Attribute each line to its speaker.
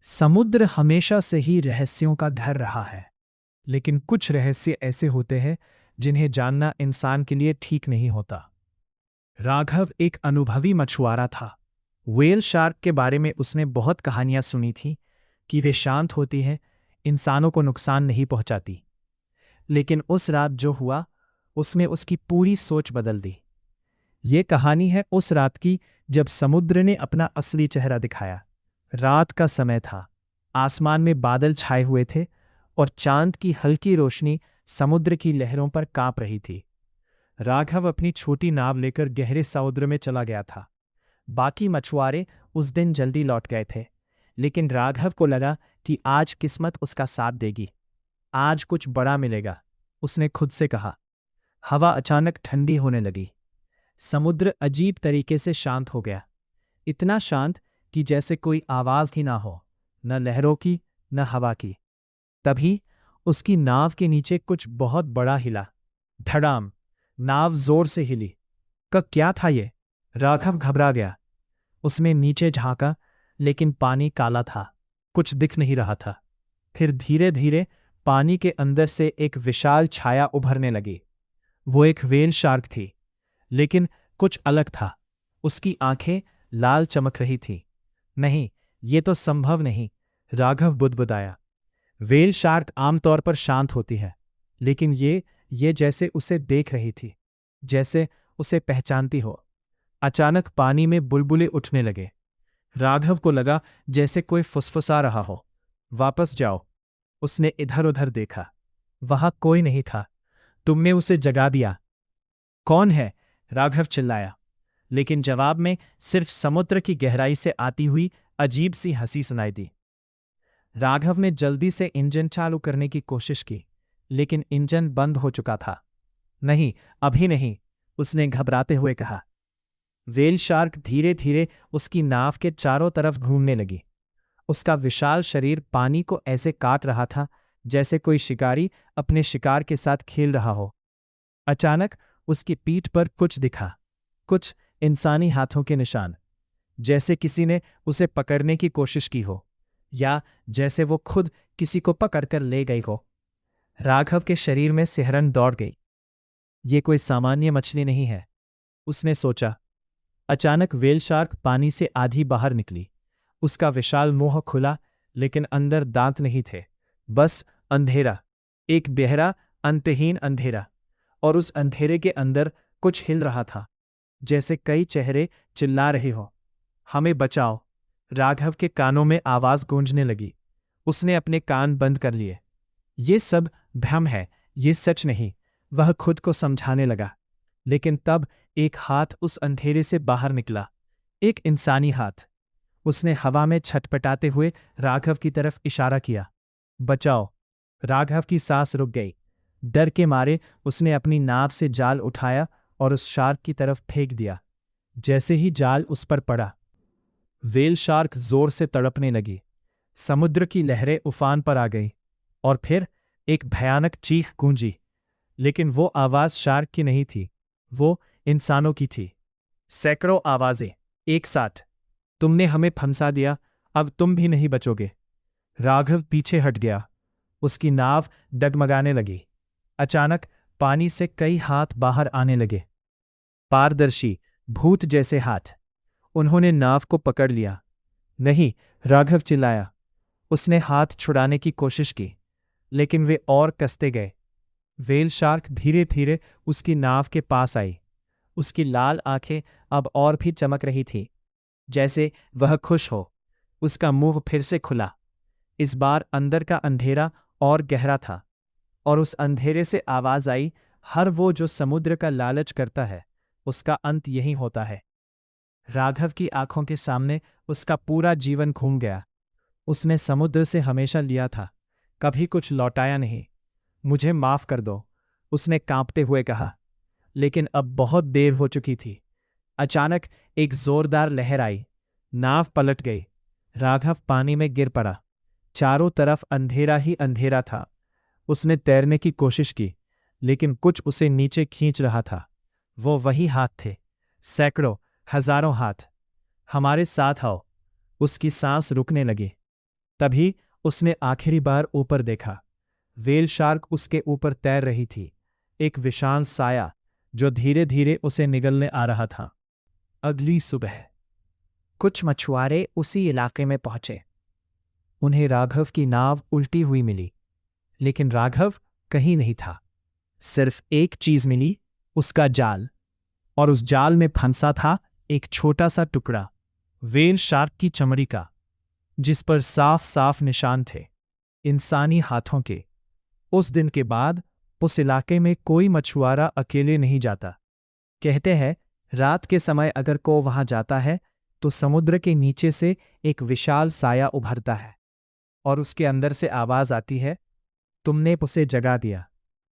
Speaker 1: समुद्र हमेशा से ही रहस्यों का घर रहा है, लेकिन कुछ रहस्य ऐसे होते हैं जिन्हें जानना इंसान के लिए ठीक नहीं होता। राघव एक अनुभवी मछुआरा था। व्हेल शार्क के बारे में उसने बहुत कहानियां सुनी थीं कि वे शांत होती हैं, इंसानों को नुकसान नहीं पहुंचाती। लेकिन उस रात जो हुआ, उसने उसकी पूरी सोच बदल दी। ये कहानी है उस रात की जब समुद्र ने अपना असली चेहरा दिखाया। रात का समय था। आसमान में बादल छाए हुए थे और चांद की हल्की रोशनी समुद्र की लहरों पर कांप रही थी। राघव अपनी छोटी नाव लेकर गहरे समुद्र में चला गया था। बाकी मछुआरे उस दिन जल्दी लौट गए थे, लेकिन राघव को लगा कि आज किस्मत उसका साथ देगी। आज कुछ बड़ा मिलेगा, उसने खुद से कहा। हवा अचानक ठंडी होने लगी। समुद्र अजीब तरीके से शांत हो गया, इतना शांत कि जैसे कोई आवाज ही ना हो, न लहरों की न हवा की। तभी उसकी नाव के नीचे कुछ बहुत बड़ा हिला। धड़ाम! नाव जोर से हिली। क्या था ये? राघव घबरा गया। उसने नीचे झांका, लेकिन पानी काला था, कुछ दिख नहीं रहा था। फिर धीरे धीरे पानी के अंदर से एक विशाल छाया उभरने लगी। वो एक व्हेल शार्क थी, लेकिन कुछ अलग था। उसकी आंखें लाल चमक रही थीं। नहीं, ये तो संभव नहीं, राघव बुदबुदाया। व्हेल शार्क आमतौर पर शांत होती है, लेकिन ये जैसे उसे देख रही थी, जैसे उसे पहचानती हो। अचानक पानी में बुलबुले उठने लगे। राघव को लगा जैसे कोई फुसफुसा रहा हो। वापस जाओ, उसने इधर उधर देखा। वहां कोई नहीं था। तुमने उसे जगा दिया। कौन है? राघव चिल्लाया, लेकिन जवाब में सिर्फ समुद्र की गहराई से आती हुई अजीब सी हंसी सुनाई दी। राघव ने जल्दी से इंजन चालू करने की कोशिश की, लेकिन इंजन बंद हो चुका था। नहीं, अभी नहीं, उसने घबराते हुए कहा। व्हेल शार्क धीरे धीरे उसकी नाव के चारों तरफ घूमने लगी। उसका विशाल शरीर पानी को ऐसे काट रहा था जैसे कोई शिकारी अपने शिकार के साथ खेल रहा हो। अचानक उसकी पीठ पर कुछ दिखा, कुछ इंसानी हाथों के निशान, जैसे किसी ने उसे पकड़ने की कोशिश की हो, या जैसे वो खुद किसी को पकड़कर ले गई हो। राघव के शरीर में सिहरन दौड़ गई। ये कोई सामान्य मछली नहीं है, उसने सोचा। अचानक व्हेल शार्क पानी से आधी बाहर निकली। उसका विशाल मुंह खुला, लेकिन अंदर दांत नहीं थे, बस अंधेरा, एक गहरा अंतहीन अंधेरा। और उस अंधेरे के अंदर कुछ हिल रहा था, जैसे कई चेहरे चिल्ला रहे हो, हमें बचाओ। राघव के कानों में आवाज गूंजने लगी। उसने अपने कान बंद कर लिए। ये सब भ्रम है, ये सच नहीं, वह खुद को समझाने लगा। लेकिन तब एक हाथ उस अंधेरे से बाहर निकला, एक इंसानी हाथ। उसने हवा में छटपटाते हुए राघव की तरफ इशारा किया। बचाओ! राघव की सांस रुक गई। डर के मारे उसने अपनी नाव से जाल उठाया और उस शार्क की तरफ फेंक दिया। जैसे ही जाल उस पर पड़ा, व्हेल शार्क जोर से तड़पने लगी। समुद्र की लहरें उफान पर आ गई, और फिर एक भयानक चीख गूंजी। लेकिन वो आवाज शार्क की नहीं थी, वो इंसानों की थी। सैकड़ों आवाजें एक साथ। तुमने हमें फंसा दिया, अब तुम भी नहीं बचोगे। राघव पीछे हट गया। उसकी नाव डगमगाने लगी। अचानक पानी से कई हाथ बाहर आने लगे, पारदर्शी, भूत जैसे हाथ। उन्होंने नाव को पकड़ लिया। नहीं! राघव चिल्लाया। उसने हाथ छुड़ाने की कोशिश की, लेकिन वे और कसते गए। व्हेल शार्क धीरे धीरे उसकी नाव के पास आई। उसकी लाल आंखें अब और भी चमक रही थीं, जैसे वह खुश हो। उसका मुंह फिर से खुला। इस बार अंदर का अंधेरा और गहरा था, और उस अंधेरे से आवाज आई, हर वो जो समुद्र का लालच करता है, उसका अंत यही होता है। राघव की आंखों के सामने उसका पूरा जीवन घूम गया। उसने समुद्र से हमेशा लिया था, कभी कुछ लौटाया नहीं। मुझे माफ कर दो, उसने कांपते हुए कहा। लेकिन अब बहुत देर हो चुकी थी। अचानक एक जोरदार लहर आई। नाव पलट गई। राघव पानी में गिर पड़ा। चारों तरफ अंधेरा ही अंधेरा था। उसने तैरने की कोशिश की, लेकिन कुछ उसे नीचे खींच रहा था। वो वही हाथ थे, सैकड़ों, हजारों हाथ। हमारे साथ आओ। उसकी सांस रुकने लगी। तभी उसने आखिरी बार ऊपर देखा। व्हेल शार्क उसके ऊपर तैर रही थी, एक विशाल साया जो धीरे धीरे उसे निगलने आ रहा था। अगली सुबह कुछ मछुआरे उसी इलाके में पहुंचे। उन्हें राघव की नाव उल्टी हुई मिली, लेकिन राघव कहीं नहीं था। सिर्फ एक चीज मिली, उसका जाल, और उस जाल में फंसा था एक छोटा सा टुकड़ा व्हेल शार्क की चमड़ी का, जिस पर साफ साफ निशान थे, इंसानी हाथों के। उस दिन के बाद उस इलाके में कोई मछुआरा अकेले नहीं जाता। कहते हैं रात के समय अगर कोई वहां जाता है तो समुद्र के नीचे से एक विशाल साया उभरता है और उसके अंदर से आवाज आती है, तुमने उसे जगा दिया।